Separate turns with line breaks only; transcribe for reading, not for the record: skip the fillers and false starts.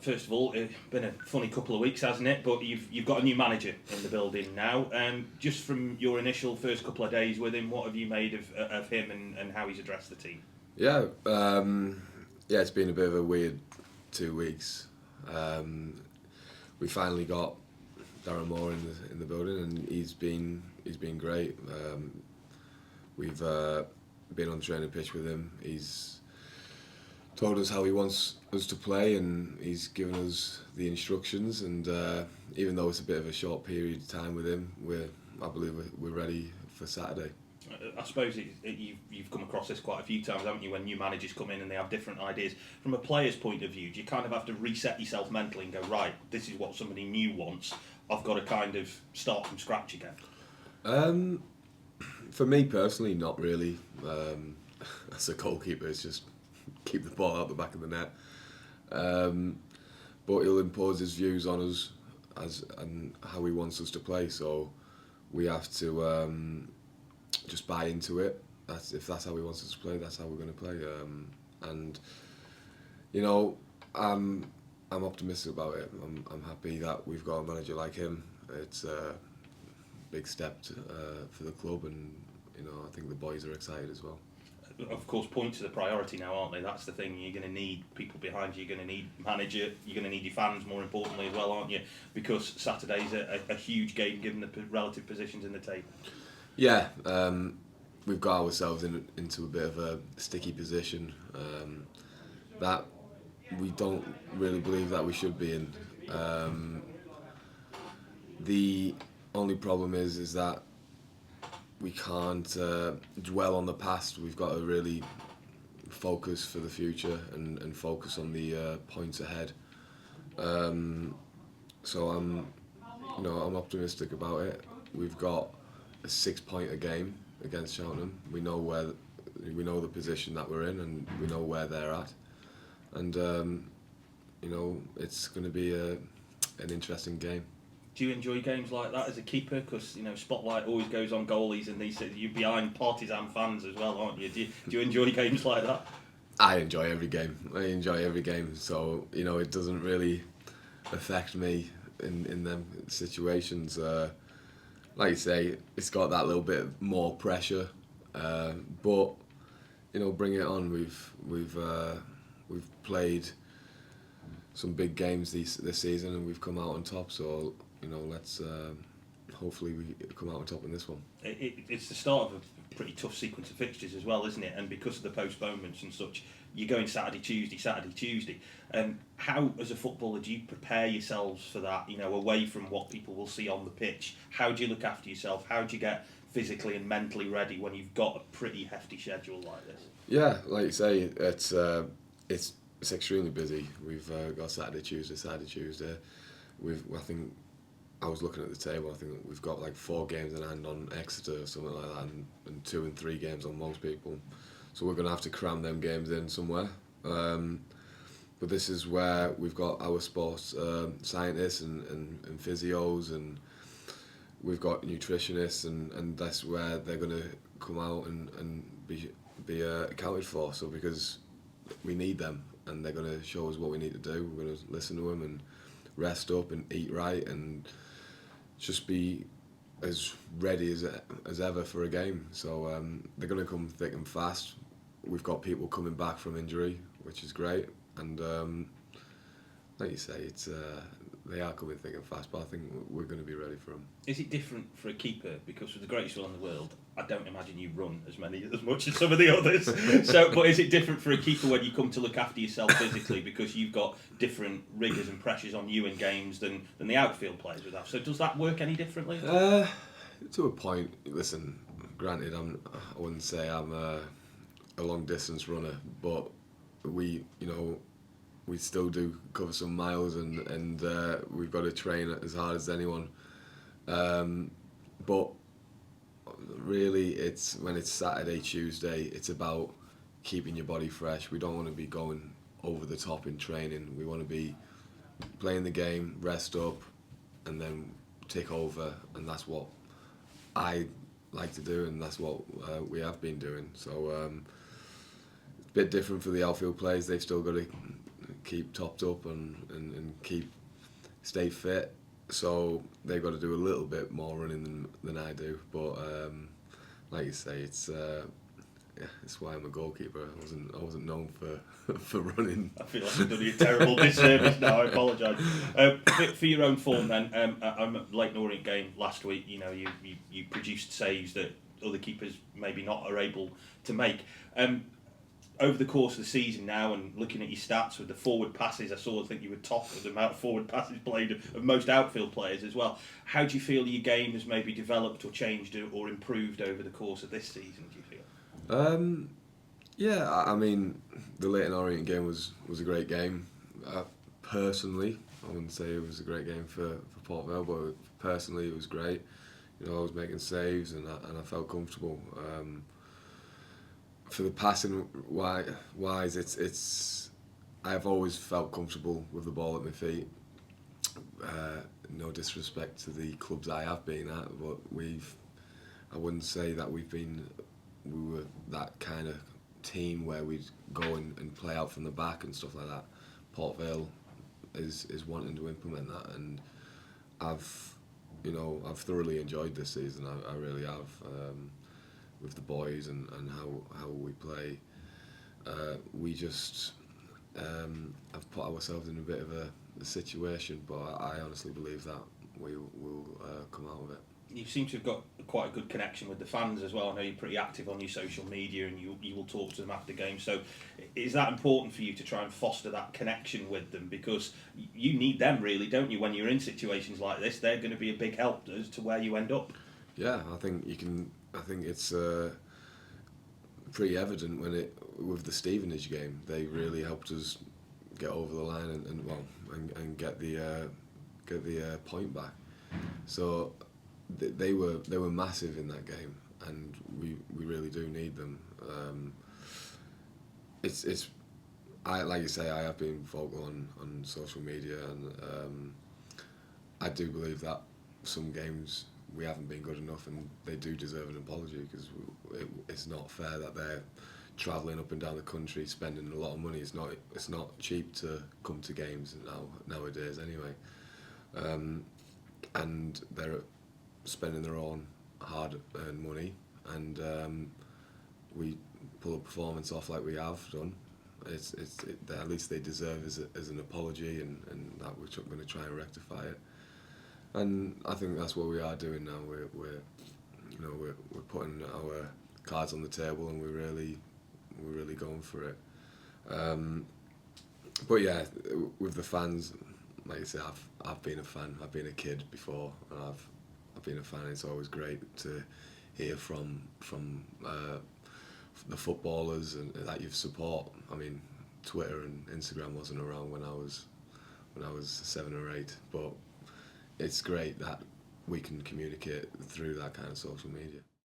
first of all, it's been a funny couple of weeks, hasn't it? But you've got a new manager in the building now. Just from your initial first couple of days with him, what have you made of him and how he's addressed the team?
Yeah, it's been a bit of a weird 2 weeks. We finally got Darren Moore in the building, and he's been great. We've been on the training pitch with him. He's told us how he wants us to play, and he's given us the instructions. And even though it's a bit of a short period of time with him, I believe we're ready for Saturday.
I suppose you've come across this quite a few times, haven't you, when new managers come in and they have different ideas. From a player's point of view, do you kind of have to reset yourself mentally and go, right, this is what somebody new wants, I've got to kind of start from scratch again?
For me personally, not really. As a goalkeeper, it's just keep the ball out the back of the net. But he'll impose his views on us and how he wants us to play, so we have to just buy into it. If that's how he wants us to play, that's how we're going to play. And you know, I'm optimistic about it. I'm happy that we've got a manager like him. It's a big step for the club, and you know, I think the boys are excited as well.
Of course, points are the priority now, aren't they? That's the thing. You're going to need people behind you. You're going to need manager. You're going to need your fans, more importantly, as well, aren't you? Because Saturday's a huge game, given the relative positions in the table.
Yeah, we've got ourselves into a bit of a sticky position that we don't really believe that we should be in. The only problem is that we can't dwell on the past. We've got to really focus for the future and focus on the points ahead. So I'm optimistic about it. We've got a 6 point a game against Cheltenham. We know the position that we're in, and we know where they're at. And it's going to be an interesting game.
Do you enjoy games like that as a keeper? Because spotlight always goes on goalies, and you're behind partisan fans as well, aren't you? Do you enjoy games like that?
I enjoy every game. So it doesn't really affect me in them situations. Like you say, it's got that little bit more pressure, but bring it on. We've played some big games this season, and we've come out on top. So let's hopefully we come out on top in this one.
It's the start of a pretty tough sequence of fixtures as well, isn't it? And because of the postponements and such, you're going Saturday, Tuesday. How, as a footballer, do you prepare yourselves for that? Away from what people will see on the pitch, how do you look after yourself? How do you get physically and mentally ready when you've got a pretty hefty schedule like this?
Yeah, like you say, it's extremely busy. We've got Saturday, Tuesday. I think I was looking at the table. I think we've got like 4 games in hand on Exeter or something like that, and 2 and 3 games on most people. So we're going to have to cram them games in somewhere. But this is where we've got our sports scientists and physios, and we've got nutritionists, and that's where they're going to come out and be accounted for. So because we need them, and they're going to show us what we need to do. We're going to listen to them and rest up and eat right and just be as ready as ever for a game. So they're going to come thick and fast. We've got people coming back from injury, which is great, and like you say, they are coming thick and fast, but I think we're going to be ready for them.
Is it different for a keeper? Because with the greatest will in the world, I don't imagine you run as much as some of the others. But is it different for a keeper when you come to look after yourself physically, because you've got different rigours and pressures on you in games than the outfield players would have? So does that work any differently?
To a point. Listen, granted, I wouldn't say I'm a long distance runner, but we still do cover some miles, and we've got to train as hard as anyone. But really, when it's Saturday, Tuesday, it's about keeping your body fresh. We don't want to be going over the top in training. We want to be playing the game, rest up, and then take over. And that's what I like to do, and that's what we have been doing. So it's a bit different for the outfield players. They've still got to keep topped up and keep stay fit. So they've got to do a little bit more running than I do. But like you say, it's why I'm a goalkeeper. I wasn't known for for running.
I feel like I've done you a terrible disservice now. I apologise. For your own form, then, I'm at Lake Orient game last week. You know, you produced saves that other keepers maybe not are able to make. Over the course of the season now, and looking at your stats with the forward passes, I think you were top of the amount of forward passes played of most outfield players as well. How do you feel your game has maybe developed or changed or improved over the course of this season, do you feel?
Yeah, I mean, the Leyton Orient game was a great game. Personally, I wouldn't say it was a great game for Port Vale, but personally it was great. You know, I was making saves and I felt comfortable. For the passing wise, it's I've always felt comfortable with the ball at my feet. No disrespect to the clubs I have been at, but I wouldn't say that we were that kind of team where we'd go and play out from the back and stuff like that. Port Vale is wanting to implement that, and I've thoroughly enjoyed this season. I really have. With the boys and how we play, we just have put ourselves in a bit of a situation, but I honestly believe that we will come out of it.
You seem to have got quite a good connection with the fans as well. I know you're pretty active on your social media and you will talk to them after games. So is that important for you to try and foster that connection with them? Because you need them really, don't you, when you're in situations like this? They're going to be a big help as to where you end up.
Yeah, I think it's pretty evident with the Stevenage game. They really helped us get over the line and get the point back. So they were massive in that game, and we really do need them. Like you say, I have been vocal on social media, and I do believe that some games we haven't been good enough, and they do deserve an apology, because it's not fair that they're travelling up and down the country, spending a lot of money. It's not cheap to come to games nowadays anyway, and they're spending their own hard-earned money, and we pull a performance off like we have done. At least they deserve as an apology, and that we're going to try and rectify it. And I think that's what we are doing now. We're putting our cards on the table, and we're really going for it. But yeah, with the fans, like I say, I've been a fan. I've been a kid before, and I've been a fan. It's always great to hear from the footballers and that you support. I mean, Twitter and Instagram wasn't around when I was 7 or 8, but it's great that we can communicate through that kind of social media.